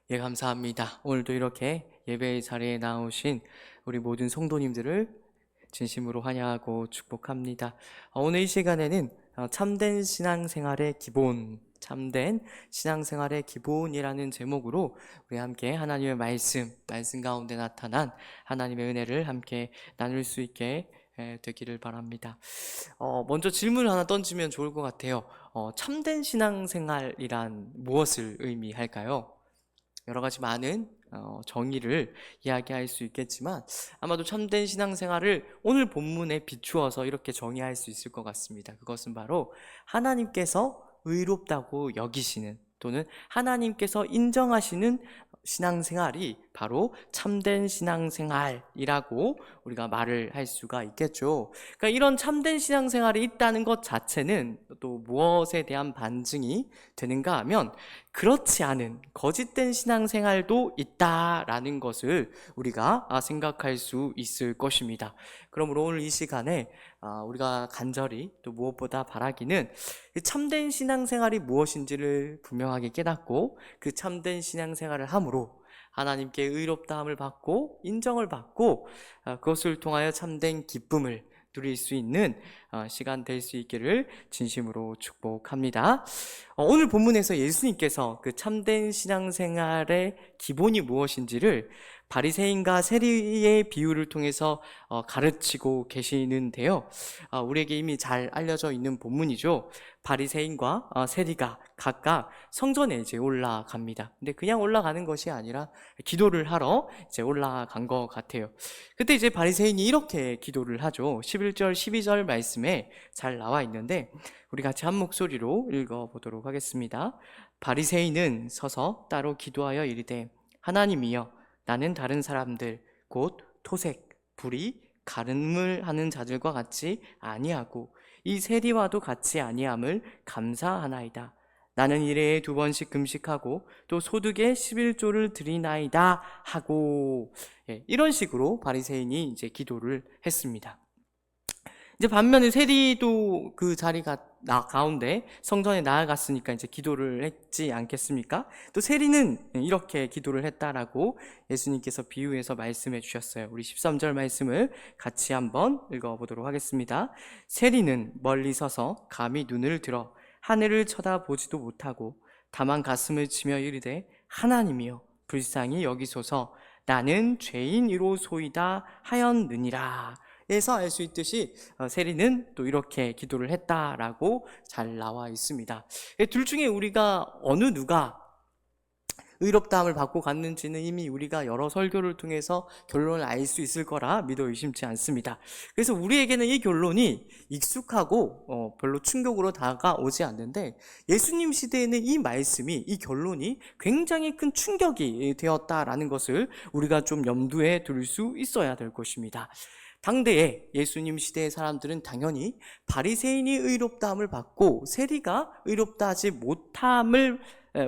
예, 감사합니다. 오늘도 이렇게 예배의 자리에 나오신 우리 모든 성도님들을 진심으로 환영하고 축복합니다. 오늘 이 시간에는 참된 신앙생활의 기본, 참된 신앙생활의 기본이라는 제목으로 우리 함께 하나님의 말씀 가운데 나타난 하나님의 은혜를 함께 나눌 수 있게 되기를 바랍니다. 먼저 질문을 하나 던지면 좋을 것 같아요. 참된 신앙생활이란 무엇을 의미할까요? 여러 가지 많은 정의를 이야기할 수 있겠지만 아마도 참된 신앙생활을 오늘 본문에 비추어서 이렇게 정의할 수 있을 것 같습니다. 그것은 바로 하나님께서 의롭다고 여기시는 또는 하나님께서 인정하시는 신앙생활이 바로 참된 신앙생활이라고 우리가 말을 할 수가 있겠죠. 그러니까 이런 참된 신앙생활이 있다는 것 자체는 또 무엇에 대한 반증이 되는가 하면 그렇지 않은 거짓된 신앙생활도 있다라는 것을 우리가 생각할 수 있을 것입니다. 그러므로 오늘 이 시간에 우리가 간절히 또 무엇보다 바라기는 참된 신앙생활이 무엇인지를 분명하게 깨닫고 그 참된 신앙생활을 함으로 하나님께 의롭다함을 받고 인정을 받고 그것을 통하여 참된 기쁨을 누릴 수 있는 시간 될 수 있기를 진심으로 축복합니다. 오늘 본문에서 예수님께서 그 참된 신앙생활의 기본이 무엇인지를 바리새인과 세리의 비유를 통해서 가르치고 계시는데요. 우리에게 이미 잘 알려져 있는 본문이죠. 바리새인과 세리가 각각 성전에 이제 올라갑니다. 근데 그냥 올라가는 것이 아니라 기도를 하러 이제 올라간 것 같아요. 그때 이제 바리새인이 이렇게 기도를 하죠. 11절, 12절 말씀에 잘 나와 있는데 우리 같이 한 목소리로 읽어보도록 하겠습니다. 바리새인은 서서 따로 기도하여 이르되 하나님이여 나는 다른 사람들 곧 토색, 불의, 가늠을 하는 자들과 같이 아니하고 이 세리와도 같이 아니함을 감사하나이다. 나는 일회에 2번씩 금식하고 또 소득의 11조를 드리나이다 하고 이런 식으로 바리새인이 이제 기도를 했습니다. 이제 반면에 세리도 그 자리가 가운데 성전에 나아갔으니까 이제 기도를 했지 않겠습니까? 또 세리는 이렇게 기도를 했다라고 예수님께서 비유해서 말씀해 주셨어요. 우리 13절 말씀을 같이 한번 읽어보도록 하겠습니다. 세리는 멀리 서서 감히 눈을 들어 하늘을 쳐다보지도 못하고 다만 가슴을 치며 이르되 하나님이여 불쌍히 여기소서 나는 죄인이로소이다 하였느니라. 에서 알 수 있듯이 세리는 또 이렇게 기도를 했다라고 잘 나와 있습니다. 둘 중에 우리가 어느 누가 의롭다함을 받고 갔는지는 이미 우리가 여러 설교를 통해서 결론을 알 수 있을 거라 믿어 의심치 않습니다. 그래서 우리에게는 이 결론이 익숙하고 별로 충격으로 다가오지 않는데 예수님 시대에는 이 말씀이, 이 결론이 굉장히 큰 충격이 되었다라는 것을 우리가 좀 염두에 둘 수 있어야 될 것입니다. 당대에 예수님 시대의 사람들은 당연히 바리새인이 의롭다함을 받고 세리가 의롭다 하지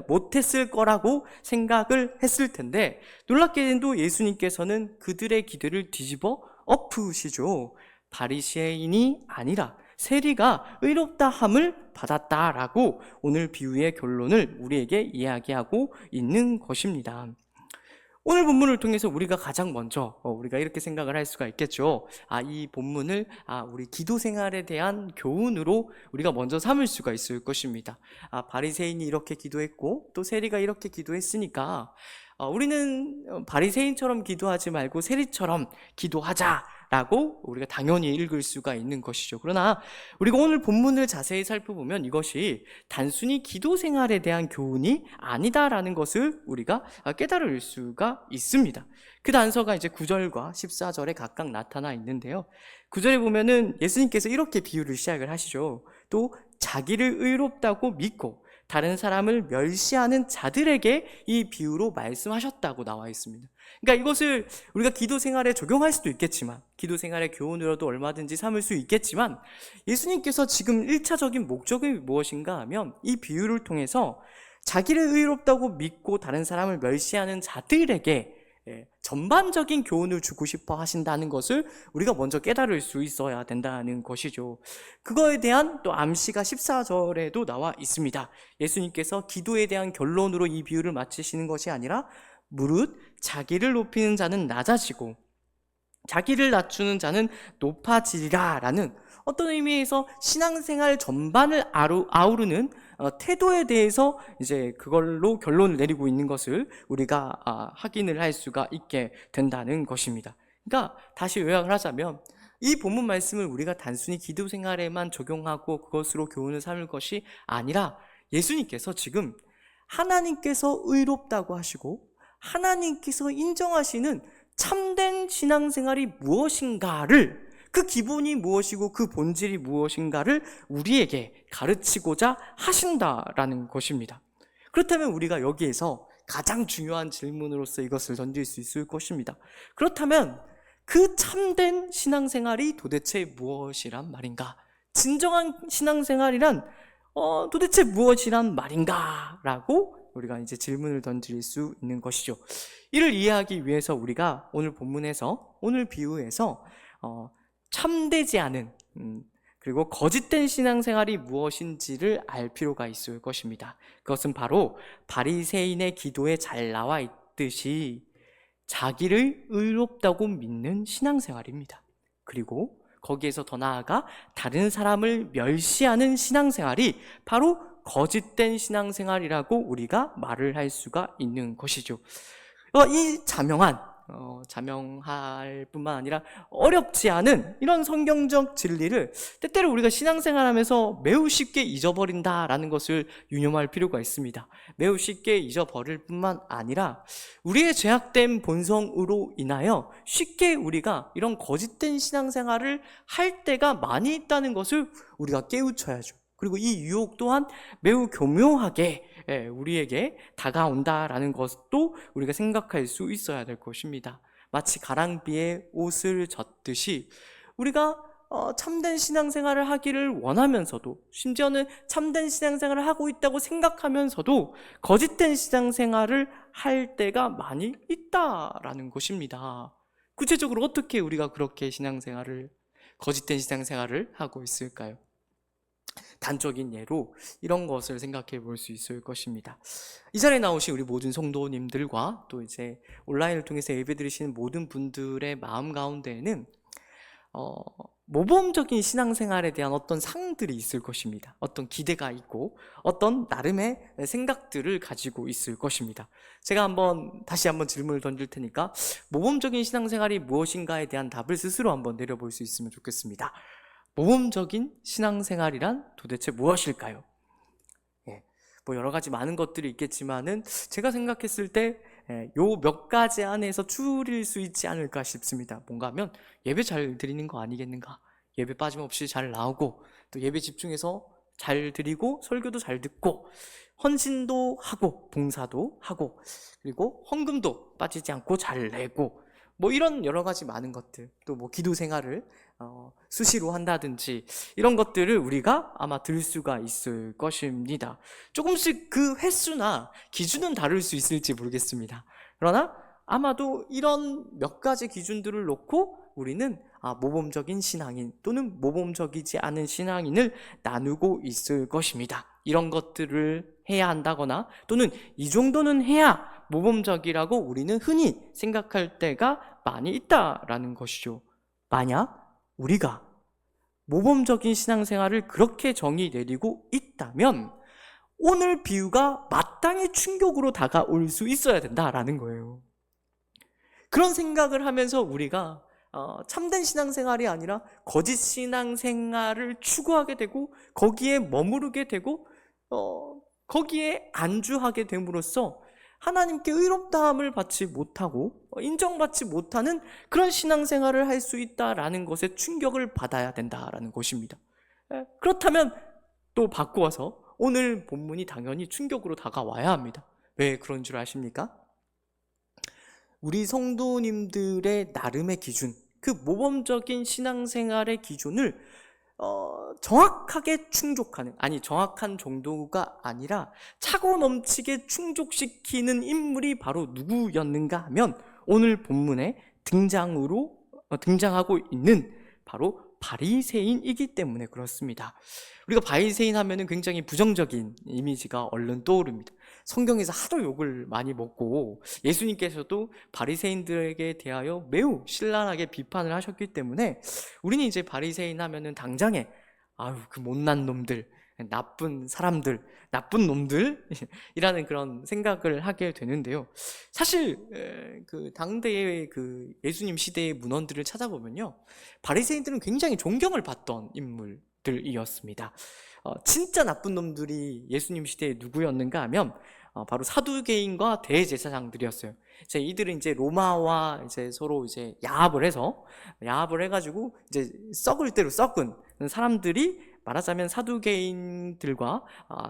못했을 거라고 생각을 했을 텐데 놀랍게도 예수님께서는 그들의 기대를 뒤집어 엎으시죠. 바리새인이 아니라 세리가 의롭다함을 받았다라고 오늘 비유의 결론을 우리에게 이야기하고 있는 것입니다. 오늘 본문을 통해서 우리가 가장 먼저 우리가 이렇게 생각을 할 수가 있겠죠. 이 본문을 우리 기도 생활에 대한 교훈으로 우리가 먼저 삼을 수가 있을 것입니다. 바리새인이 이렇게 기도했고 또 세리가 이렇게 기도했으니까 우리는 바리새인처럼 기도하지 말고 세리처럼 기도하자라고 우리가 당연히 읽을 수가 있는 것이죠. 그러나 우리가 오늘 본문을 자세히 살펴보면 이것이 단순히 기도 생활에 대한 교훈이 아니다라는 것을 우리가 깨달을 수가 있습니다. 그 단서가 이제 9절과 14절에 각각 나타나 있는데요. 9절에 보면은 예수님께서 이렇게 비유를 시작을 하시죠. 또 자기를 의롭다고 믿고 다른 사람을 멸시하는 자들에게 이 비유로 말씀하셨다고 나와 있습니다. 그러니까 이것을 우리가 기도 생활에 적용할 수도 있겠지만 기도 생활의 교훈으로도 얼마든지 삼을 수 있겠지만 예수님께서 지금 1차적인 목적이 무엇인가 하면 이 비유를 통해서 자기를 의롭다고 믿고 다른 사람을 멸시하는 자들에게 전반적인 교훈을 주고 싶어 하신다는 것을 우리가 먼저 깨달을 수 있어야 된다는 것이죠. 그거에 대한 또 암시가 14절에도 나와 있습니다. 예수님께서 기도에 대한 결론으로 이 비유를 마치시는 것이 아니라 무릇 자기를 높이는 자는 낮아지고 자기를 낮추는 자는 높아지리라 라는 어떤 의미에서 신앙생활 전반을 아우르는 태도에 대해서 이제 그걸로 결론을 내리고 있는 것을 우리가 확인을 할 수가 있게 된다는 것입니다. 그러니까 다시 요약을 하자면 이 본문 말씀을 우리가 단순히 기도 생활에만 적용하고 그것으로 교훈을 삼을 것이 아니라 예수님께서 지금 하나님께서 의롭다고 하시고 하나님께서 인정하시는 참된 신앙생활이 무엇인가를, 그 기본이 무엇이고 그 본질이 무엇인가를 우리에게 가르치고자 하신다라는 것입니다. 그렇다면 우리가 여기에서 가장 중요한 질문으로서 이것을 던질 수 있을 것입니다. 그렇다면 그 참된 신앙생활이 도대체 무엇이란 말인가? 진정한 신앙생활이란 도대체 무엇이란 말인가? 라고 우리가 이제 질문을 던질 수 있는 것이죠. 이를 이해하기 위해서 우리가 오늘 본문에서, 오늘 비유에서 참되지 않은 그리고 거짓된 신앙생활이 무엇인지를 알 필요가 있을 것입니다. 그것은 바로 바리새인의 기도에 잘 나와 있듯이 자기를 의롭다고 믿는 신앙생활입니다. 그리고 거기에서 더 나아가 다른 사람을 멸시하는 신앙생활이 바로 거짓된 신앙생활이라고 우리가 말을 할 수가 있는 것이죠. 이 자명할 뿐만 아니라 어렵지 않은 이런 성경적 진리를 때때로 우리가 신앙생활하면서 매우 쉽게 잊어버린다라는 것을 유념할 필요가 있습니다. 매우 쉽게 잊어버릴 뿐만 아니라 우리의 죄악된 본성으로 인하여 쉽게 우리가 이런 거짓된 신앙생활을 할 때가 많이 있다는 것을 우리가 깨우쳐야죠. 그리고 이 유혹 또한 매우 교묘하게 우리에게 다가온다라는 것도 우리가 생각할 수 있어야 될 것입니다. 마치 가랑비에 옷을 젖듯이 우리가 참된 신앙생활을 하기를 원하면서도, 심지어는 참된 신앙생활을 하고 있다고 생각하면서도 거짓된 신앙생활을 할 때가 많이 있다라는 것입니다. 구체적으로 어떻게 우리가 그렇게 거짓된 신앙생활을 하고 있을까요? 단적인 예로 이런 것을 생각해 볼 수 있을 것입니다. 이 자리에 나오신 우리 모든 성도님들과 또 이제 온라인을 통해서 예배 드리시는 모든 분들의 마음 가운데에는 모범적인 신앙생활에 대한 어떤 상들이 있을 것입니다. 어떤 기대가 있고 어떤 나름의 생각들을 가지고 있을 것입니다. 제가 다시 한번 질문을 던질 테니까 모범적인 신앙생활이 무엇인가에 대한 답을 스스로 한번 내려볼 수 있으면 좋겠습니다. 모범적인 신앙생활이란 도대체 무엇일까요? 여러 가지 많은 것들이 있겠지만은 제가 생각했을 때 요 몇 가지 안에서 추릴 수 있지 않을까 싶습니다. 뭔가 하면 예배 잘 드리는 거 아니겠는가? 예배 빠짐없이 잘 나오고 또 예배 집중해서 잘 드리고 설교도 잘 듣고 헌신도 하고 봉사도 하고 그리고 헌금도 빠지지 않고 잘 내고 이런 여러 가지 많은 것들, 또 기도 생활을 수시로 한다든지 이런 것들을 우리가 아마 들 수가 있을 것입니다. 조금씩 그 횟수나 기준은 다를 수 있을지 모르겠습니다. 그러나 아마도 이런 몇 가지 기준들을 놓고 우리는 모범적인 신앙인 또는 모범적이지 않은 신앙인을 나누고 있을 것입니다. 이런 것들을 해야 한다거나 또는 이 정도는 해야 모범적이라고 우리는 흔히 생각할 때가 많이 있다라는 것이죠. 만약 우리가 모범적인 신앙생활을 그렇게 정의 내리고 있다면 오늘 비유가 마땅히 충격으로 다가올 수 있어야 된다라는 거예요. 그런 생각을 하면서 우리가 참된 신앙생활이 아니라 거짓 신앙생활을 추구하게 되고 거기에 머무르게 되고 거기에 안주하게 됨으로써 하나님께 의롭다함을 받지 못하고 인정받지 못하는 그런 신앙생활을 할 수 있다라는 것에 충격을 받아야 된다라는 것입니다. 그렇다면 또 바꾸어서 오늘 본문이 당연히 충격으로 다가와야 합니다. 왜 그런 줄 아십니까? 우리 성도님들의 나름의 기준, 그 모범적인 신앙생활의 기준을 정확하게 충족하는, 정확한 정도가 아니라 차고 넘치게 충족시키는 인물이 바로 누구였는가 하면 오늘 본문에 등장하고 있는 바로 바리새인이기 때문에 그렇습니다. 우리가 바리새인 하면은 굉장히 부정적인 이미지가 얼른 떠오릅니다. 성경에서 하도 욕을 많이 먹고 예수님께서도 바리새인들에게 대하여 매우 신랄하게 비판을 하셨기 때문에 우리는 이제 바리새인 하면은 당장에 아유 그 못난 놈들, 나쁜 사람들, 나쁜 놈들이라는 그런 생각을 하게 되는데요. 사실 그 당대의 그 예수님 시대의 문헌들을 찾아보면요, 바리새인들은 굉장히 존경을 받던 인물들이었습니다. 진짜 나쁜 놈들이 예수님 시대에 누구였는가 하면 바로 사두개인과 대제사장들이었어요. 이들은 이제 로마와 이제 서로 이제 야합을 해가지고 이제 썩을 대로 썩은 사람들이 말하자면 사두개인들과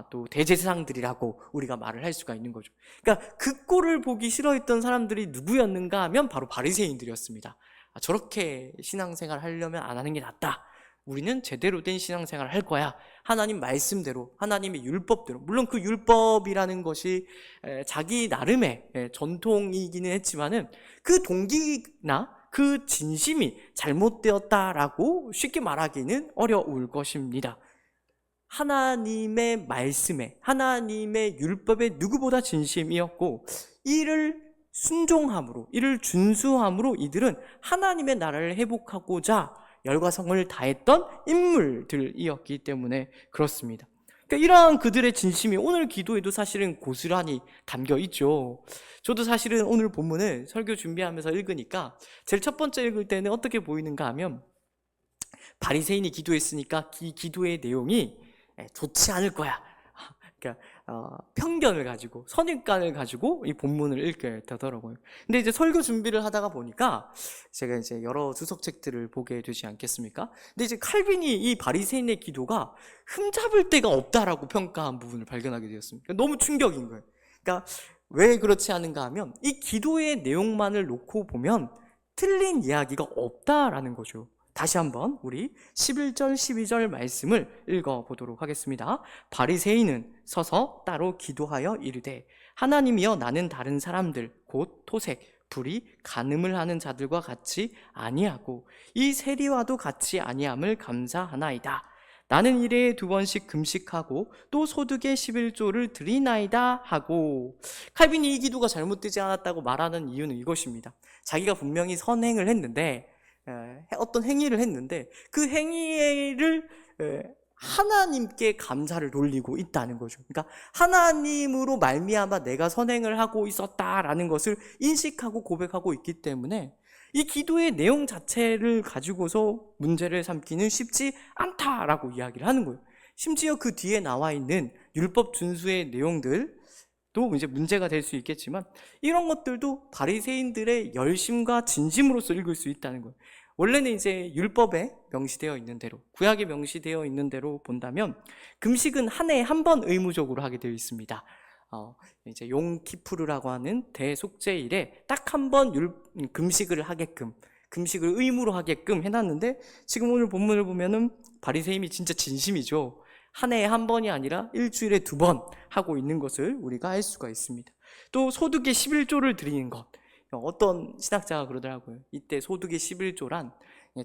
또 대제사장들이라고 우리가 말을 할 수가 있는 거죠. 그러니까 그 꼴을 보기 싫어했던 사람들이 누구였는가 하면 바로 바리새인들이었습니다. 저렇게 신앙생활 하려면 안 하는 게 낫다. 우리는 제대로 된 신앙생활을 할 거야. 하나님 말씀대로, 하나님의 율법대로. 물론 그 율법이라는 것이 자기 나름의 전통이기는 했지만은 그 동기나 그 진심이 잘못되었다라고 쉽게 말하기는 어려울 것입니다. 하나님의 말씀에, 하나님의 율법에 누구보다 진심이었고, 이를 순종함으로, 이를 준수함으로 이들은 하나님의 나라를 회복하고자 열과 성을 다했던 인물들이었기 때문에 그렇습니다. 그러니까 이러한 그들의 진심이 오늘 기도에도 사실은 고스란히 담겨 있죠. 저도 사실은 오늘 본문을 설교 준비하면서 읽으니까 제일 첫 번째 읽을 때는 어떻게 보이는가 하면 바리새인이 기도했으니까 이 기도의 내용이 좋지 않을 거야. 그러니까 편견을 가지고, 선입관을 가지고 이 본문을 읽게 되더라고요. 근데 이제 설교 준비를 하다가 보니까 제가 이제 여러 주석책들을 보게 되지 않겠습니까? 근데 이제 칼빈이 이 바리새인의 기도가 흠잡을 데가 없다라고 평가한 부분을 발견하게 되었습니다. 너무 충격인 거예요. 그러니까 왜 그렇지 않은가 하면 이 기도의 내용만을 놓고 보면 틀린 이야기가 없다라는 거죠. 다시 한번 우리 11절 12절 말씀을 읽어보도록 하겠습니다. 바리새인은 서서 따로 기도하여 이르되 하나님이여 나는 다른 사람들 곧 토색, 불의, 간음을 하는 자들과 같이 아니하고 이 세리와도 같이 아니함을 감사하나이다. 나는 일에 2번씩 금식하고 또 소득의 11조를 드리나이다 하고, 칼빈이 이 기도가 잘못되지 않았다고 말하는 이유는 이것입니다. 자기가 분명히 선행을 했는데 어떤 행위를 했는데 그 행위를 하나님께 감사를 돌리고 있다는 거죠. 그러니까 하나님으로 말미암아 내가 선행을 하고 있었다라는 것을 인식하고 고백하고 있기 때문에 이 기도의 내용 자체를 가지고서 문제를 삼기는 쉽지 않다라고 이야기를 하는 거예요. 심지어 그 뒤에 나와 있는 율법 준수의 내용들도 이제 문제가 될 수 있겠지만 이런 것들도 바리새인들의 열심과 진심으로서 읽을 수 있다는 거예요. 원래는 이제 율법에 명시되어 있는 대로, 구약에 명시되어 있는 대로 본다면 금식은 한 해에 한 번 의무적으로 하게 되어 있습니다. 이제 용키푸르라고 하는 대속죄일에 딱 한 번 금식을 하게끔, 금식을 의무로 하게끔 해놨는데 지금 오늘 본문을 보면은 바리새인이 진짜 진심이죠. 한 해에 한 번이 아니라 일주일에 2번 하고 있는 것을 우리가 알 수가 있습니다. 또 소득의 11조를 드리는 것, 어떤 신학자가 그러더라고요. 이때 소득의 11조란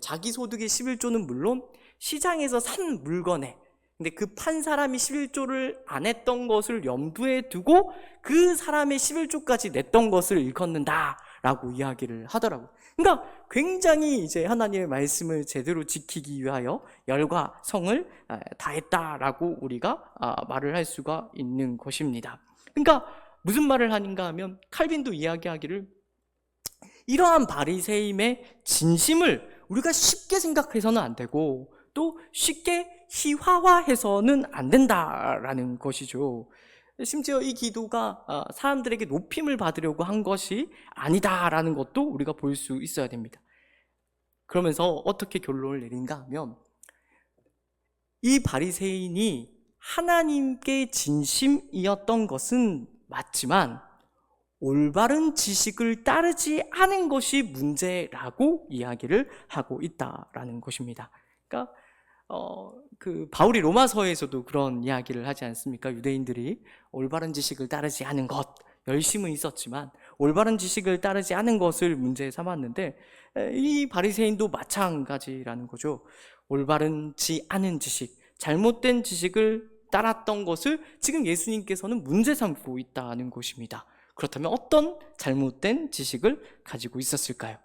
자기 소득의 11조는 물론 시장에서 산 물건에, 근데 그 판 사람이 11조를 안 했던 것을 염두에 두고 그 사람의 11조까지 냈던 것을 일컫는다라고 이야기를 하더라고요. 그러니까 굉장히 이제 하나님의 말씀을 제대로 지키기 위하여 열과 성을 다했다라고 우리가 말을 할 수가 있는 것입니다. 그러니까 무슨 말을 하는가 하면 칼빈도 이야기하기를 이러한 바리새임의 진심을 우리가 쉽게 생각해서는 안 되고 또 쉽게 희화화해서는 안 된다라는 것이죠. 심지어 이 기도가 사람들에게 높임을 받으려고 한 것이 아니다라는 것도 우리가 볼 수 있어야 됩니다. 그러면서 어떻게 결론을 내린가 하면 이 바리새인이 하나님께 진심이었던 것은 맞지만 올바른 지식을 따르지 않은 것이 문제라고 이야기를 하고 있다라는 것입니다. 그러니까 그 바울이 로마서에서도 그런 이야기를 하지 않습니까? 유대인들이 올바른 지식을 따르지 않은 것, 열심은 있었지만 올바른 지식을 따르지 않은 것을 문제 삼았는데 이 바리새인도 마찬가지라는 거죠. 올바른지 않은 지식, 잘못된 지식을 따랐던 것을 지금 예수님께서는 문제 삼고 있다는 것입니다. 그렇다면 어떤 잘못된 지식을 가지고 있었을까요?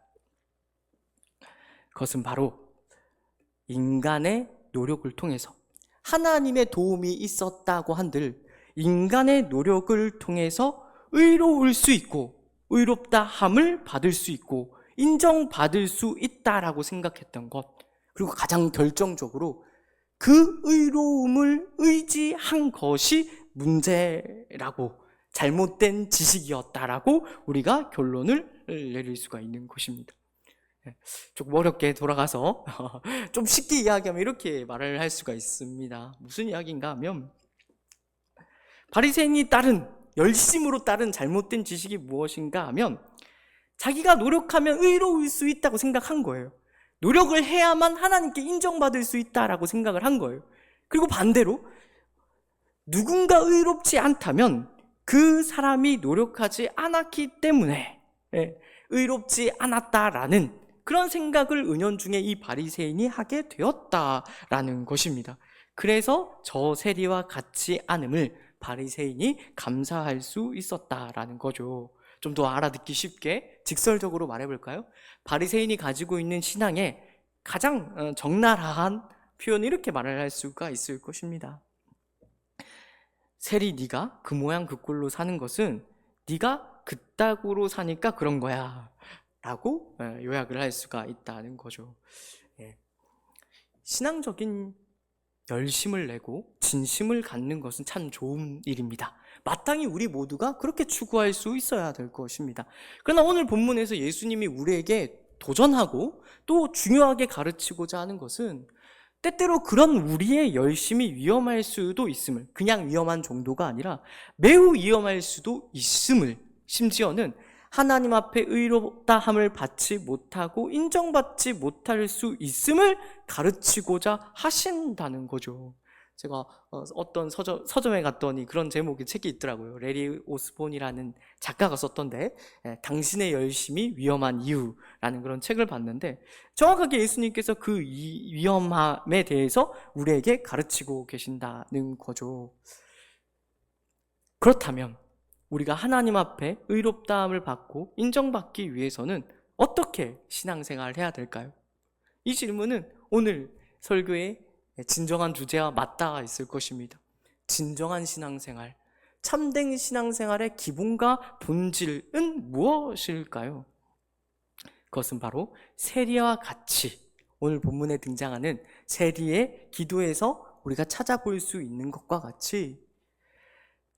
그것은 바로 인간의 노력을 통해서, 하나님의 도움이 있었다고 한들 인간의 노력을 통해서 의로울 수 있고 의롭다 함을 받을 수 있고 인정받을 수 있다라고 생각했던 것, 그리고 가장 결정적으로 그 의로움을 의지한 것이 문제라고, 잘못된 지식이었다라고 우리가 결론을 내릴 수가 있는 것입니다. 조금 어렵게 돌아가서 좀 쉽게 이야기하면 이렇게 말을 할 수가 있습니다. 무슨 이야기인가 하면, 바리새인이 열심으로 따른 잘못된 지식이 무엇인가 하면 자기가 노력하면 의로울 수 있다고 생각한 거예요. 노력을 해야만 하나님께 인정받을 수 있다라고 생각을 한 거예요. 그리고 반대로 누군가 의롭지 않다면 그 사람이 노력하지 않았기 때문에 의롭지 않았다라는 그런 생각을 은연중에 이 바리새인이 하게 되었다라는 것입니다. 그래서 저 세리와 같지 않음을 바리새인이 감사할 수 있었다라는 거죠. 좀 더 알아듣기 쉽게 직설적으로 말해볼까요? 바리새인이 가지고 있는 신앙의 가장 적나라한 표현을 이렇게 말을 할 수가 있을 것입니다. 세리, 네가 그 모양 그 꼴로 사는 것은 네가 그따구로 사니까 그런 거야 라고 요약을 할 수가 있다는 거죠. 신앙적인 열심을 내고 진심을 갖는 것은 참 좋은 일입니다. 마땅히 우리 모두가 그렇게 추구할 수 있어야 될 것입니다. 그러나 오늘 본문에서 예수님이 우리에게 도전하고 또 중요하게 가르치고자 하는 것은, 때때로 그런 우리의 열심이 위험할 수도 있음을, 그냥 위험한 정도가 아니라 매우 위험할 수도 있음을, 심지어는 하나님 앞에 의롭다함을 받지 못하고 인정받지 못할 수 있음을 가르치고자 하신다는 거죠. 제가 어떤 서점에 갔더니 그런 제목의 책이 있더라고요. 레리 오스본이라는 작가가 썼던데, 당신의 열심이 위험한 이유라는 그런 책을 봤는데, 정확하게 예수님께서 그 위험함에 대해서 우리에게 가르치고 계신다는 거죠. 그렇다면 우리가 하나님 앞에 의롭다함을 받고 인정받기 위해서는 어떻게 신앙생활을 해야 될까요? 이 질문은 오늘 설교의 진정한 주제와 맞닿아 있을 것입니다. 진정한 신앙생활, 참된 신앙생활의 기본과 본질은 무엇일까요? 그것은 바로 세리와 같이, 오늘 본문에 등장하는 세리의 기도에서 우리가 찾아볼 수 있는 것과 같이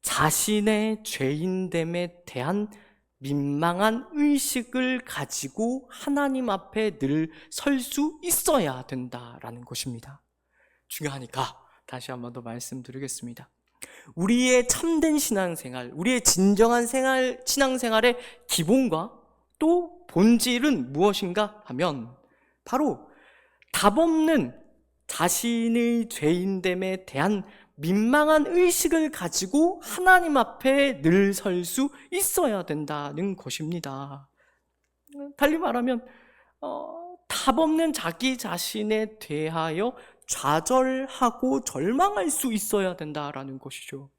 자신의 죄인됨에 대한 민망한 의식을 가지고 하나님 앞에 늘 설 수 있어야 된다라는 것입니다. 중요하니까 다시 한 번 더 말씀드리겠습니다. 우리의 참된 신앙생활, 우리의 진정한 신앙생활의 기본과 또 본질은 무엇인가 하면 바로 답없는 자신의 죄인됨에 대한 민망한 의식을 가지고 하나님 앞에 늘 설 수 있어야 된다는 것입니다. 달리 말하면 답없는 자기 자신에 대하여 좌절하고 절망할 수 있어야 된다라는 것이죠.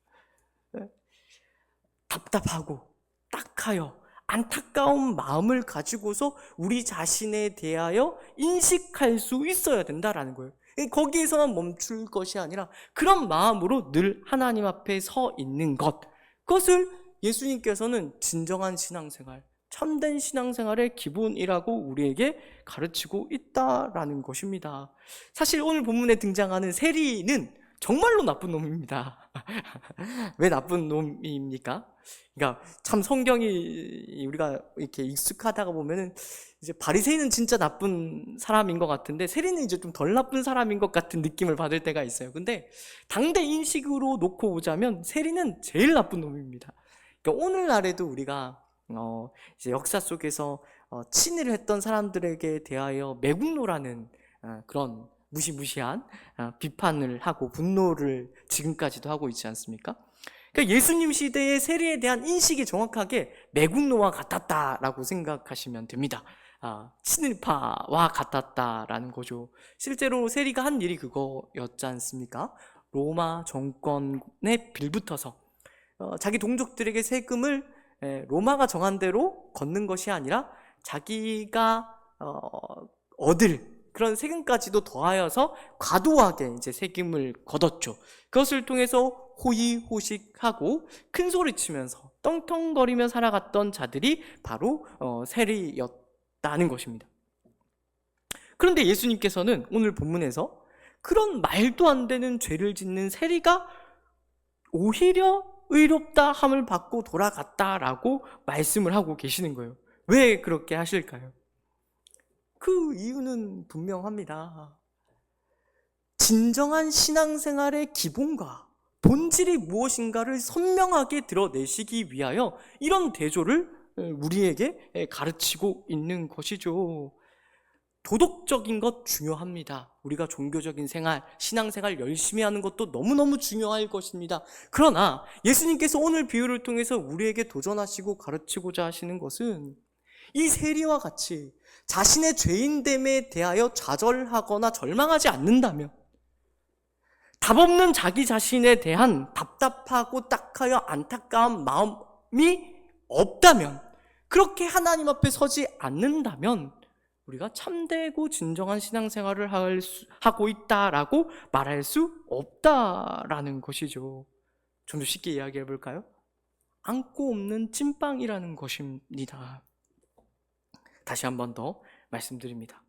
답답하고 딱하여 안타까운 마음을 가지고서 우리 자신에 대하여 인식할 수 있어야 된다라는 거예요. 거기에서만 멈출 것이 아니라 그런 마음으로 늘 하나님 앞에 서 있는 것, 그것을 예수님께서는 진정한 신앙생활, 참된 신앙생활의 기본이라고 우리에게 가르치고 있다라는 것입니다. 사실 오늘 본문에 등장하는 세리는 정말로 나쁜 놈입니다. 왜 나쁜 놈입니까? 그러니까 참 성경이 우리가 이렇게 익숙하다가 보면은 이제 바리새인은 진짜 나쁜 사람인 것 같은데 세리는 이제 좀 덜 나쁜 사람인 것 같은 느낌을 받을 때가 있어요. 근데 당대 인식으로 놓고 보자면 세리는 제일 나쁜 놈입니다. 그러니까 오늘날에도 우리가 이제 역사 속에서 친일을 했던 사람들에게 대하여 매국노라는 그런 무시무시한 비판을 하고 분노를 지금까지도 하고 있지 않습니까? 그러니까 예수님 시대의 세리에 대한 인식이 정확하게 매국노와 같았다라고 생각하시면 됩니다. 친일파와 같았다라는 거죠. 실제로 세리가 한 일이 그거였지 않습니까? 로마 정권에 빌붙어서 자기 동족들에게 세금을 로마가 정한 대로 걷는 것이 아니라 자기가 얻을 그런 세금까지도 더하여서 과도하게 이제 세금을 걷었죠. 그것을 통해서 호의호식하고 큰 소리 치면서 떵떵거리며 살아갔던 자들이 바로 세리였다는 것입니다. 그런데 예수님께서는 오늘 본문에서 그런 말도 안 되는 죄를 짓는 세리가 오히려 의롭다 함을 받고 돌아갔다라고 말씀을 하고 계시는 거예요. 왜 그렇게 하실까요? 그 이유는 분명합니다. 진정한 신앙생활의 기본과 본질이 무엇인가를 선명하게 드러내시기 위하여 이런 대조를 우리에게 가르치고 있는 것이죠. 도덕적인 것 중요합니다. 우리가 종교적인 생활, 신앙생활 열심히 하는 것도 너무너무 중요할 것입니다. 그러나 예수님께서 오늘 비유를 통해서 우리에게 도전하시고 가르치고자 하시는 것은 이 세리와 같이 자신의 죄인됨에 대하여 좌절하거나 절망하지 않는다면, 답 없는 자기 자신에 대한 답답하고 딱하여 안타까운 마음이 없다면, 그렇게 하나님 앞에 서지 않는다면 우리가 참되고 진정한 신앙생활을 하고 있다라고 말할 수 없다라는 것이죠. 좀 더 쉽게 이야기해 볼까요? 안고 없는 찐빵이라는 것입니다. 다시 한 번 더 말씀드립니다.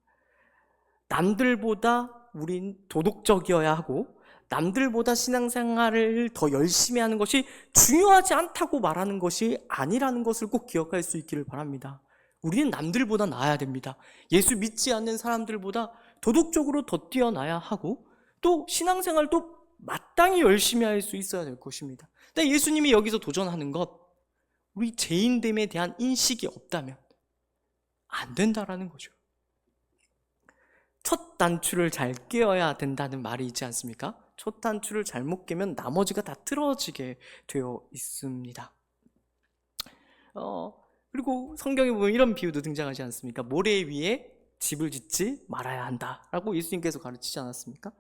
남들보다 우린 도덕적이어야 하고 남들보다 신앙생활을 더 열심히 하는 것이 중요하지 않다고 말하는 것이 아니라는 것을 꼭 기억할 수 있기를 바랍니다. 우리는 남들보다 나아야 됩니다. 예수 믿지 않는 사람들보다 도덕적으로 더 뛰어나야 하고 또 신앙생활도 마땅히 열심히 할 수 있어야 될 것입니다. 근데 예수님이 여기서 도전하는 것, 우리 죄인됨에 대한 인식이 없다면 안 된다라는 거죠. 첫 단추를 잘 깨어야 된다는 말이 있지 않습니까? 첫 단추를 잘못 깨면 나머지가 다 틀어지게 되어 있습니다. 그리고 성경에 보면 이런 비유도 등장하지 않습니까? 모래 위에 집을 짓지 말아야 한다라고 예수님께서 가르치지 않았습니까?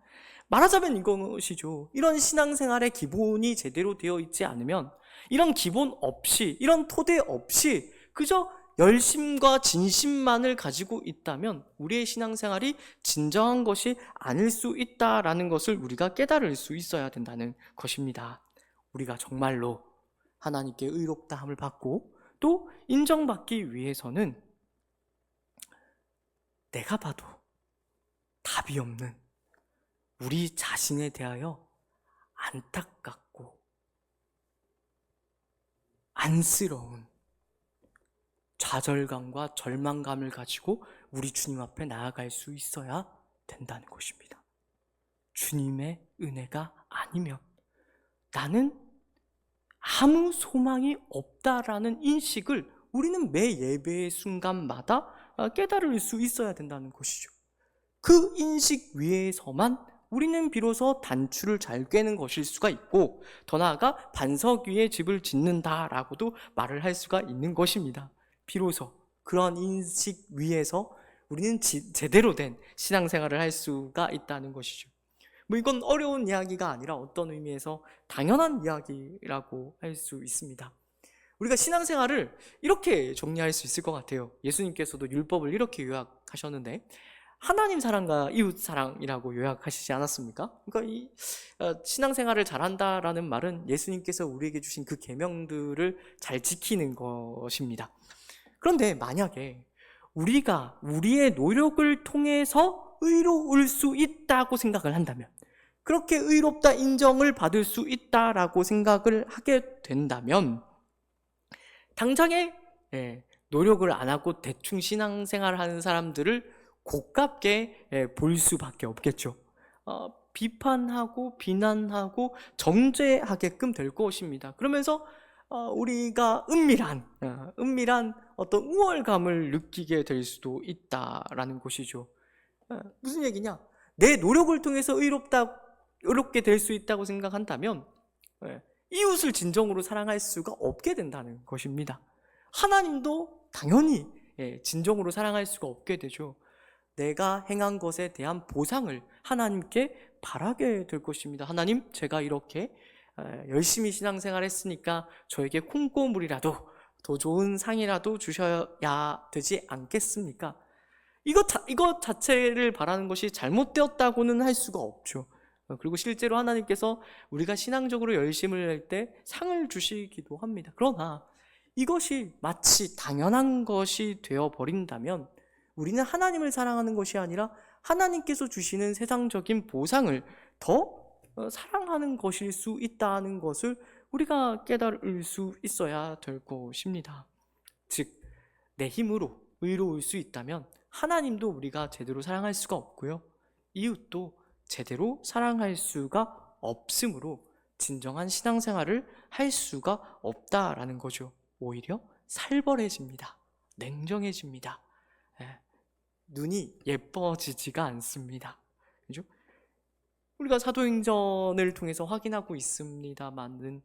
말하자면 이것이죠. 이런 신앙생활의 기본이 제대로 되어 있지 않으면, 이런 기본 없이, 이런 토대 없이 그저 열심과 진심만을 가지고 있다면 우리의 신앙생활이 진정한 것이 아닐 수 있다라는 것을 우리가 깨달을 수 있어야 된다는 것입니다. 우리가 정말로 하나님께 의롭다함을 받고 또 인정받기 위해서는 내가 봐도 답이 없는 우리 자신에 대하여 안타깝고 안쓰러운 좌절감과 절망감을 가지고 우리 주님 앞에 나아갈 수 있어야 된다는 것입니다. 주님의 은혜가 아니면 나는 아무 소망이 없다라는 인식을 우리는 매 예배의 순간마다 깨달을 수 있어야 된다는 것이죠. 그 인식 위에서만 우리는 비로소 단추를 잘 꿰는 것일 수가 있고, 더 나아가 반석 위에 집을 짓는다라고도 말을 할 수가 있는 것입니다. 비로소 그런 인식 위에서 우리는 제대로 된 신앙생활을 할 수가 있다는 것이죠. 이건 어려운 이야기가 아니라 어떤 의미에서 당연한 이야기라고 할 수 있습니다. 우리가 신앙생활을 이렇게 정리할 수 있을 것 같아요. 예수님께서도 율법을 이렇게 요약하셨는데, 하나님 사랑과 이웃 사랑이라고 요약하시지 않았습니까? 그러니까 이 신앙생활을 잘한다라는 말은 예수님께서 우리에게 주신 그 계명들을 잘 지키는 것입니다. 그런데 만약에 우리가 우리의 노력을 통해서 의로울 수 있다고 생각을 한다면, 그렇게 의롭다 인정을 받을 수 있다라고 생각을 하게 된다면, 당장에 노력을 안 하고 대충 신앙생활을 하는 사람들을 고깝게 볼 수밖에 없겠죠. 비판하고 비난하고 정죄하게끔 될 것입니다. 그러면서 우리가 은밀한 어떤 우월감을 느끼게 될 수도 있다라는 것이죠. 무슨 얘기냐? 내 노력을 통해서 의롭게 될 수 있다고 생각한다면 이웃을 진정으로 사랑할 수가 없게 된다는 것입니다. 하나님도 당연히 진정으로 사랑할 수가 없게 되죠. 내가 행한 것에 대한 보상을 하나님께 바라게 될 것입니다. 하나님, 제가 이렇게 열심히 신앙생활 했으니까 저에게 콩고물이라도 더 좋은 상이라도 주셔야 되지 않겠습니까? 이것 자체를 바라는 것이 잘못되었다고는 할 수가 없죠. 그리고 실제로 하나님께서 우리가 신앙적으로 열심을 할 때 상을 주시기도 합니다. 그러나 이것이 마치 당연한 것이 되어버린다면 우리는 하나님을 사랑하는 것이 아니라 하나님께서 주시는 세상적인 보상을 더 사랑하는 것일 수 있다는 것을 우리가 깨달을 수 있어야 될 것입니다. 즉, 내 힘으로 의로울 수 있다면 하나님도 우리가 제대로 사랑할 수가 없고요, 이웃도 제대로 사랑할 수가 없으므로 진정한 신앙생활을 할 수가 없다라는 거죠. 오히려 살벌해집니다. 냉정해집니다. 눈이 예뻐지지가 않습니다. 그죠? 우리가 사도행전을 통해서 확인하고 있습니다만은,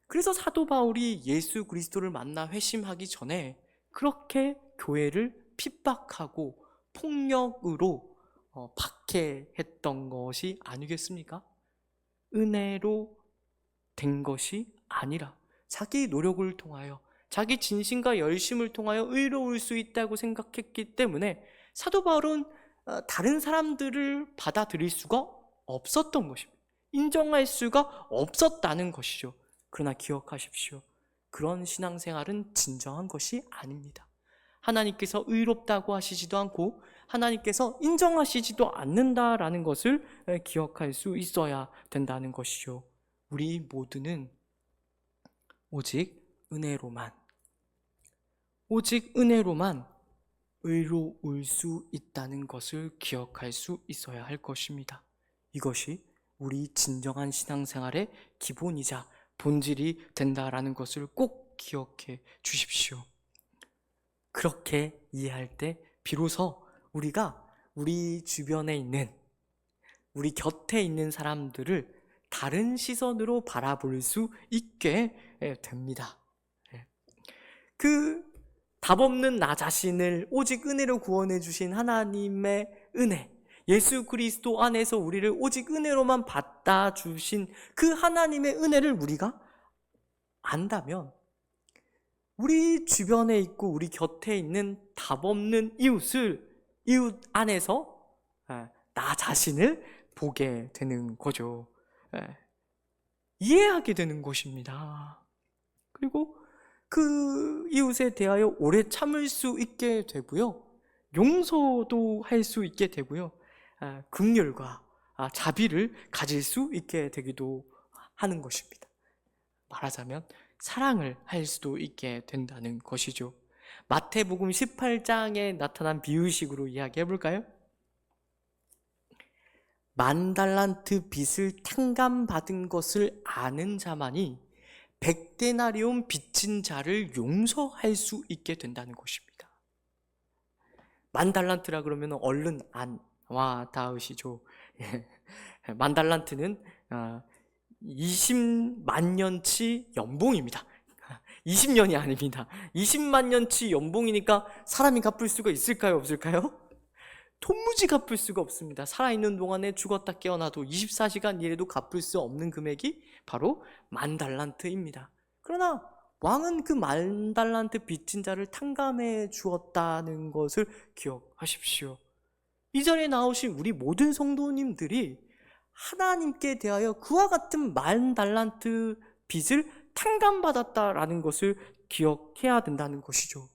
그래서 사도 바울이 예수 그리스도를 만나 회심하기 전에 그렇게 교회를 핍박하고 폭력으로 박해했던 것이 아니겠습니까? 은혜로 된 것이 아니라 자기 노력을 통하여, 자기 진심과 열심을 통하여 의로울 수 있다고 생각했기 때문에 사도 바울은 다른 사람들을 받아들일 수가 없었던 것입니다. 인정할 수가 없었다는 것이죠. 그러나 기억하십시오. 그런 신앙생활은 진정한 것이 아닙니다. 하나님께서 의롭다고 하시지도 않고 하나님께서 인정하시지도 않는다라는 것을 기억할 수 있어야 된다는 것이죠. 우리 모두는 오직 은혜로만 의로울 수 있다는 것을 기억할 수 있어야 할 것입니다. 이것이 우리 진정한 신앙생활의 기본이자 본질이 된다라는 것을 꼭 기억해 주십시오. 그렇게 이해할 때 비로소 우리가 우리 주변에 있는, 우리 곁에 있는 사람들을 다른 시선으로 바라볼 수 있게 됩니다. 그 답없는 나 자신을 오직 은혜로 구원해 주신 하나님의 은혜, 예수 그리스도 안에서 우리를 오직 은혜로만 받아 주신 그 하나님의 은혜를 우리가 안다면 우리 주변에 있고 우리 곁에 있는 답없는 이웃 안에서 나 자신을 보게 되는 거죠. 이해하게 되는 것입니다. 그리고 그 이웃에 대하여 오래 참을 수 있게 되고요, 용서도 할 수 있게 되고요, 긍휼과 자비를 가질 수 있게 되기도 하는 것입니다. 말하자면 사랑을 할 수도 있게 된다는 것이죠. 마태복음 18장에 나타난 비유식으로 이야기해 볼까요? 10,000달란트 빚을 탕감받은 것을 아는 자만이 100데나리온 빚진 자를 용서할 수 있게 된다는 것입니다. 10,000달란트라 그러면 얼른 와 닿으시죠? 10,000달란트는 20만 년치 연봉입니다. 20년이 아닙니다. 20만 년치 연봉이니까 사람이 갚을 수가 있을까요? 없을까요? 도무지 갚을 수가 없습니다. 살아있는 동안에 죽었다 깨어나도 24시간 일해도 갚을 수 없는 금액이 바로 10,000달란트입니다. 그러나 왕은 그 10,000달란트 빚진 자를 탕감해 주었다는 것을 기억하십시오. 이 자리에 나오신 우리 모든 성도님들이 하나님께 대하여 그와 같은 10,000달란트 빚을 탕감받았다라는 것을 기억해야 된다는 것이죠.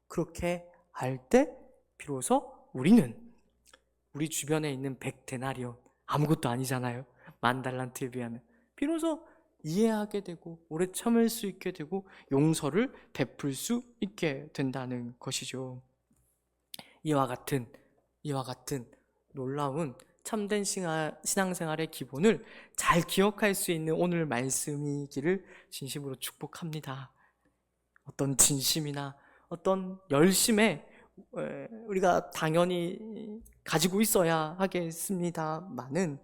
그렇게 할 때 비로소 우리는 우리 주변에 있는 100데나리온, 아무것도 아니잖아요. 10,000달란트에 비하면 비로소 이해하게 되고 오래 참을 수 있게 되고 용서를 베풀 수 있게 된다는 것이죠. 이와 같은 놀라운 참된 신앙생활의 기본을 잘 기억할 수 있는 오늘 말씀이기를 진심으로 축복합니다. 어떤 진심이나 어떤 열심에 우리가 당연히 가지고 있어야 하겠습니다만은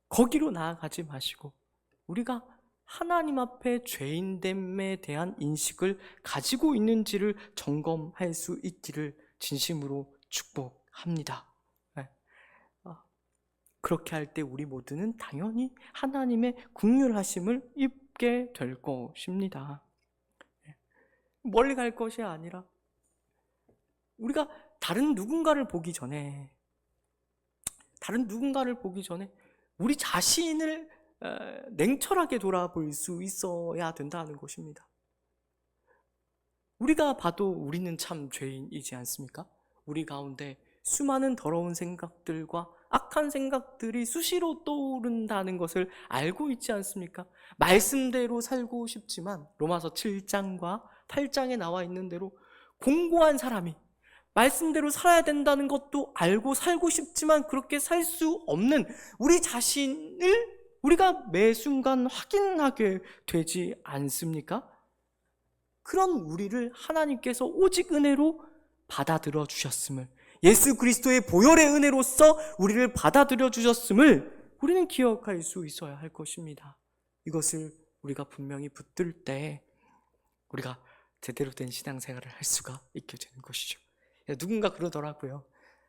거기로 나아가지 마시고 우리가 하나님 앞에 죄인됨에 대한 인식을 가지고 있는지를 점검할 수 있기를 진심으로 축복합니다. 네. 그렇게 할 때 우리 모두는 당연히 하나님의 긍휼하심을 입게 될 것입니다. 멀리 갈 것이 아니라 우리가 다른 누군가를 보기 전에 우리 자신을 냉철하게 돌아볼 수 있어야 된다는 것입니다. 우리가 봐도 우리는 참 죄인이지 않습니까? 우리 가운데 수많은 더러운 생각들과 악한 생각들이 수시로 떠오른다는 것을 알고 있지 않습니까? 말씀대로 살고 싶지만 로마서 7장과 8장에 나와 있는 대로 공고한 사람이 말씀대로 살아야 된다는 것도 알고 살고 싶지만 그렇게 살 수 없는 우리 자신을 우리가 매 순간 확인하게 되지 않습니까? 그런 우리를 하나님께서 오직 은혜로 받아들여 주셨음을, 예수 그리스도의 보혈의 은혜로서 우리를 받아들여 주셨음을 우리는 기억할 수 있어야 할 것입니다. 이것을 우리가 분명히 붙들 때 우리가 제대로 된 신앙생활을 할 수가 있게 되는 것이죠. 누군가 그러더라고요.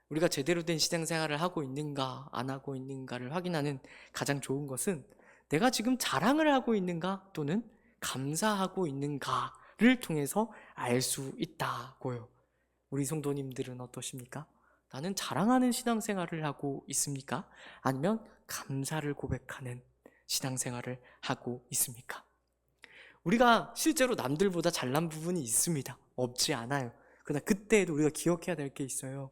우리가 제대로 된 신앙생활을 하고 있는가 안 하고 있는가를 확인하는 가장 좋은 것은 내가 지금 자랑을 하고 있는가 또는 감사하고 있는가를 통해서 알 수 있다고요. 우리 성도님들은 어떠십니까? 나는 자랑하는 신앙생활을 하고 있습니까? 아니면 감사를 고백하는 신앙생활을 하고 있습니까? 우리가 실제로 남들보다 잘난 부분이 있습니다. 없지 않아요. 그러나 그때에도 우리가 기억해야 될 게 있어요.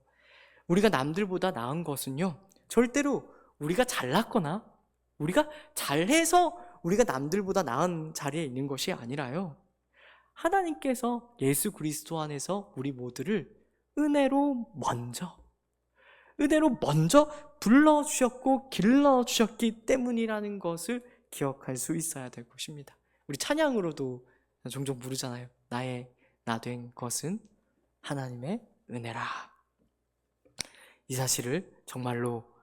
우리가 남들보다 나은 것은요, 절대로 우리가 잘났거나 우리가 잘해서 우리가 남들보다 나은 자리에 있는 것이 아니라요, 하나님께서 예수 그리스도 안에서 우리 모두를 은혜로 먼저 불러주셨고 길러주셨기 때문이라는 것을 기억할 수 있어야 될 것입니다. 우리 찬양으로도 종종 부르잖아요. 나의 나 된 것은 하나님의 은혜라. 이 사실을 정말로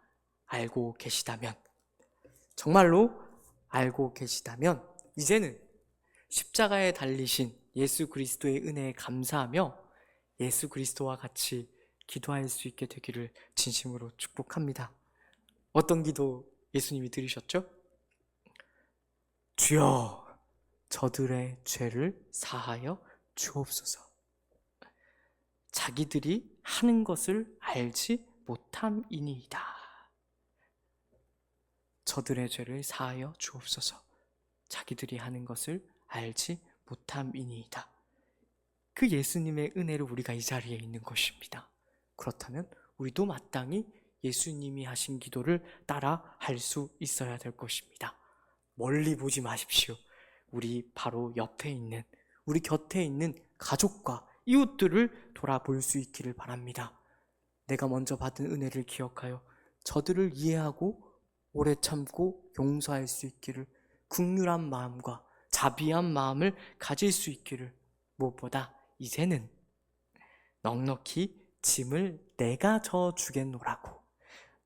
알고 계시다면 이제는 십자가에 달리신 예수 그리스도의 은혜에 감사하며 예수 그리스도와 같이 기도할 수 있게 되기를 진심으로 축복합니다. 어떤 기도 예수님이 들으셨죠? 주여 저들의 죄를 사하여 주옵소서. 자기들이 하는 것을 알지 못함이니이다. 저들의 죄를 사하여 주옵소서. 자기들이 하는 것을 알지 못함이니이다. 그 예수님의 은혜로 우리가 이 자리에 있는 것입니다. 그렇다면 우리도 마땅히 예수님이 하신 기도를 따라 할 수 있어야 될 것입니다. 멀리 보지 마십시오. 우리 바로 옆에 있는, 우리 곁에 있는 가족과 이웃들을 돌아볼 수 있기를 바랍니다. 내가 먼저 받은 은혜를 기억하여 저들을 이해하고 오래 참고 용서할 수 있기를, 긍휼한 마음과 자비한 마음을 가질 수 있기를, 무엇보다 이제는 넉넉히 짐을 내가 져주겠노라고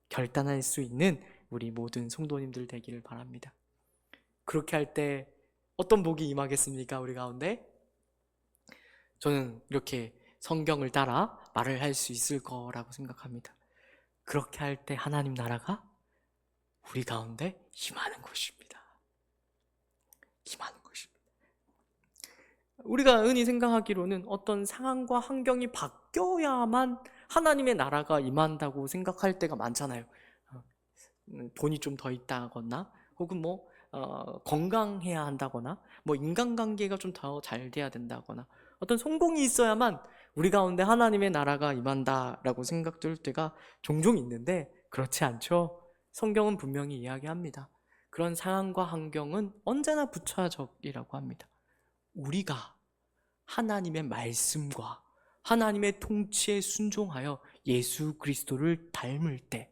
결단할 수 있는 우리 모든 성도님들 되기를 바랍니다. 그렇게 할 때 어떤 복이 임하겠습니까? 우리 가운데? 저는 이렇게 성경을 따라 말을 할 수 있을 거라고 생각합니다. 그렇게 할 때 하나님 나라가 우리 가운데 임하는 것입니다. 우리가 흔히 생각하기로는 어떤 상황과 환경이 바뀌어야만 하나님의 나라가 임한다고 생각할 때가 많잖아요. 돈이 좀 더 있다거나 혹은 건강해야 한다거나 인간관계가 좀 더 잘 돼야 된다거나 어떤 성공이 있어야만 우리 가운데 하나님의 나라가 임한다라고 생각될 때가 종종 있는데 그렇지 않죠. 성경은 분명히 이야기합니다. 그런 상황과 환경은 언제나 부차적이라고 합니다. 우리가 하나님의 말씀과 하나님의 통치에 순종하여 예수 그리스도를 닮을 때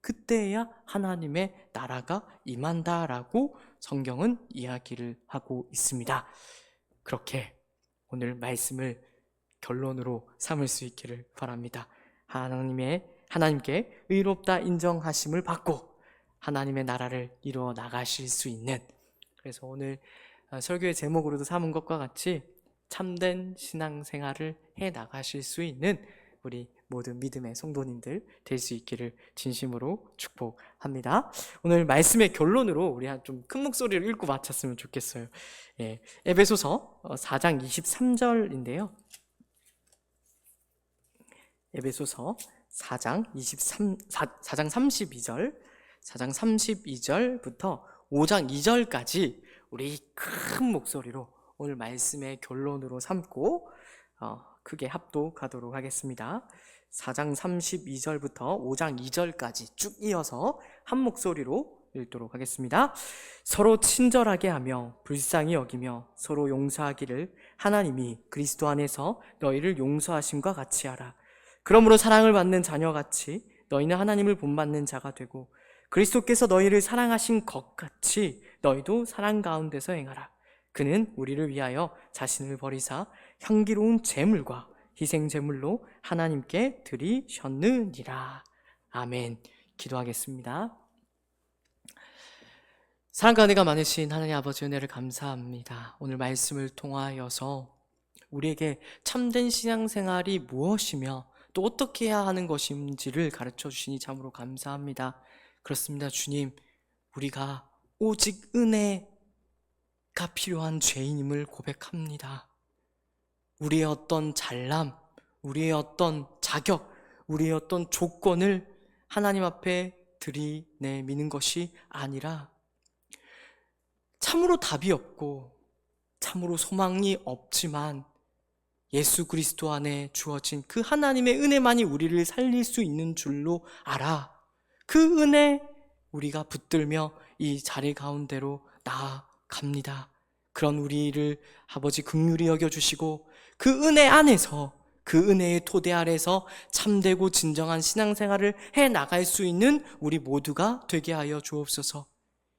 그때야 하나님의 나라가 임한다라고 성경은 이야기를 하고 있습니다. 그렇게 오늘 말씀을 결론으로 삼을 수 있기를 바랍니다. 하나님께 의롭다 인정하심을 받고 하나님의 나라를 이루어 나가실 수 있는, 그래서 오늘 설교의 제목으로도 삼은 것과 같이 참된 신앙생활을 해 나가실 수 있는 우리 모든 믿음의 성도님들 될 수 있기를 진심으로 축복합니다. 오늘 말씀의 결론으로 우리 좀 큰 목소리를 읽고 마쳤으면 좋겠어요. 에베소서 4장 23절인데요. 에베소서 4장 32절부터 5장 2절까지 우리 큰 목소리로 오늘 말씀의 결론으로 삼고 크게 합독하도록 하겠습니다. 4장 32절부터 5장 2절까지 쭉 이어서 한 목소리로 읽도록 하겠습니다. 서로 친절하게 하며 불쌍히 여기며 서로 용서하기를 하나님이 그리스도 안에서 너희를 용서하심과 같이 하라. 그러므로 사랑을 받는 자녀같이 너희는 하나님을 본받는 자가 되고 그리스도께서 너희를 사랑하신 것 같이 너희도 사랑 가운데서 행하라. 그는 우리를 위하여 자신을 버리사 향기로운 제물과 희생 제물로 하나님께 드리셨느니라. 아멘. 기도하겠습니다. 사랑과 은혜가 많으신 하나님 아버지, 은혜를 감사합니다. 오늘 말씀을 통하여서 우리에게 참된 신앙생활이 무엇이며 또 어떻게 해야 하는 것인지를 가르쳐 주시니 참으로 감사합니다. 그렇습니다, 주님. 우리가 오직 은혜가 필요한 죄인임을 고백합니다. 우리의 어떤 잘남, 우리의 어떤 자격, 우리의 어떤 조건을 하나님 앞에 들이내미는 것이 아니라 참으로 답이 없고 참으로 소망이 없지만 예수 그리스도 안에 주어진 그 하나님의 은혜만이 우리를 살릴 수 있는 줄로 알아. 그 은혜 우리가 붙들며 이 자리 가운데로 나아갑니다. 그런 우리를 아버지 긍휼히 여겨주시고 그 은혜 안에서, 그 은혜의 토대 아래서 참되고 진정한 신앙생활을 해나갈 수 있는 우리 모두가 되게 하여 주옵소서.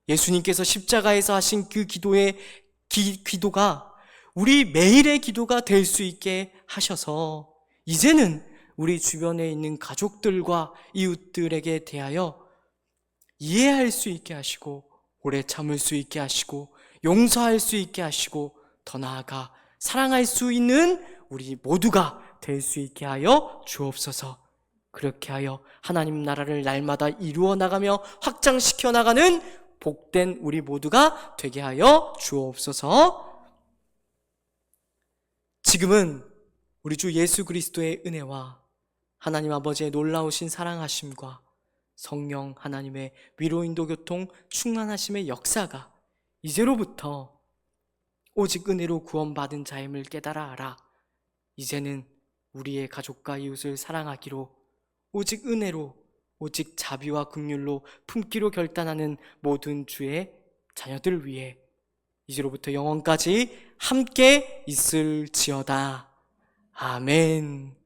예수님께서 십자가에서 하신 그 기도가 우리 매일의 기도가 될 수 있게 하셔서 이제는 우리 주변에 있는 가족들과 이웃들에게 대하여 이해할 수 있게 하시고 오래 참을 수 있게 하시고 용서할 수 있게 하시고 더 나아가 사랑할 수 있는 우리 모두가 될 수 있게 하여 주옵소서. 그렇게 하여 하나님 나라를 날마다 이루어 나가며 확장시켜 나가는 복된 우리 모두가 되게 하여 주옵소서. 지금은 우리 주 예수 그리스도의 은혜와 하나님 아버지의 놀라우신 사랑하심과 성령 하나님의 위로 인도 교통 충만하심의 역사가 이제로부터 오직 은혜로 구원받은 자임을 깨달아 알아. 이제는 우리의 가족과 이웃을 사랑하기로, 오직 은혜로, 오직 자비와 긍휼로 품기로 결단하는 모든 주의 자녀들 위해 이제로부터 영원까지 함께 있을지어다. 아멘.